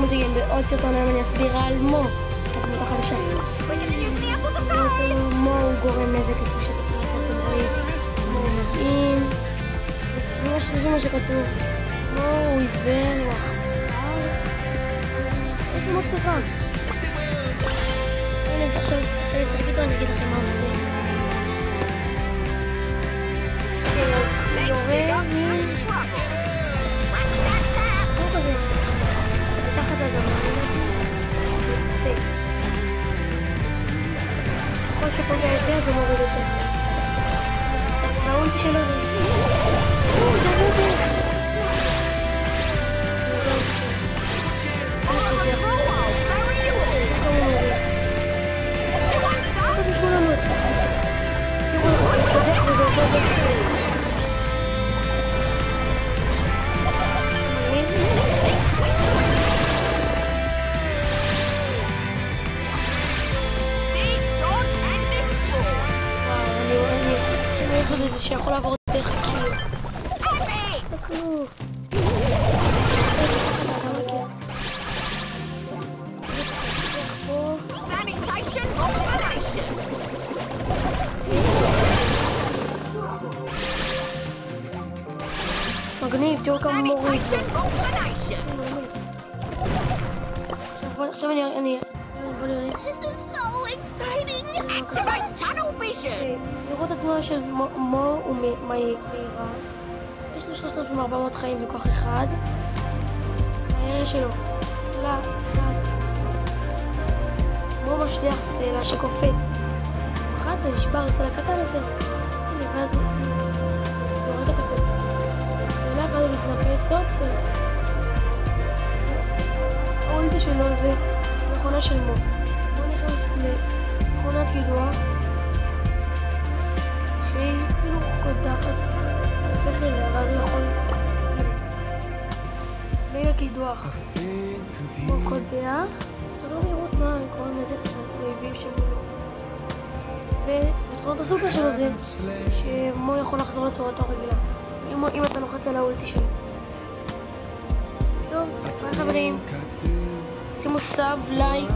מוזיקה, בעוד סרטון היום אני אסביר על מו, התמותה חדשה. מו הוא גורם נזק לפשוט את הסמרית, מו הוא מתאים, זה מה שכתוב, מו הוא עיוור, הוא אכפר, יש לי מאוד טובה. הנה, עכשיו יצחק איתו, אני אגיד לכם מה עושה. יורד מתחת לדבר, כל שפוגע יותר זה מוריד יותר. והאולטי שלו זה זה שיכול לעבור דרך הקיר. Sanitation of the nation. מגניב, תראו כמה מוריד. עכשיו אני... This is so exciting! Activate tunnel vision! לראות התנועה של מו ומהירה. יש לו 3,400 חיים בכוח אחד. הירי שלו. מו משליח סלע שקופט. אחת זה נשבר סלע קטן יותר. הנה, ואז הוא יורד הקפט. סלע ואז הוא מתנפץ עוד סלע. האוליטה שלו זה מכונה של מו. בוא נכנס למכונת קידוח. שהיא כאילו קודחת בחילה, ואז הוא יכול מגה קידוח הוא קודח, אתה לא לראות מה הם קוראים לזה אויבים שלו, ותכונות הסופר שלו זה שמו יכול לחזור לצורתו רגילה אם אתה לוחץ על האולטי שלו. טוב, ביי חברים, שימו סאב, לייק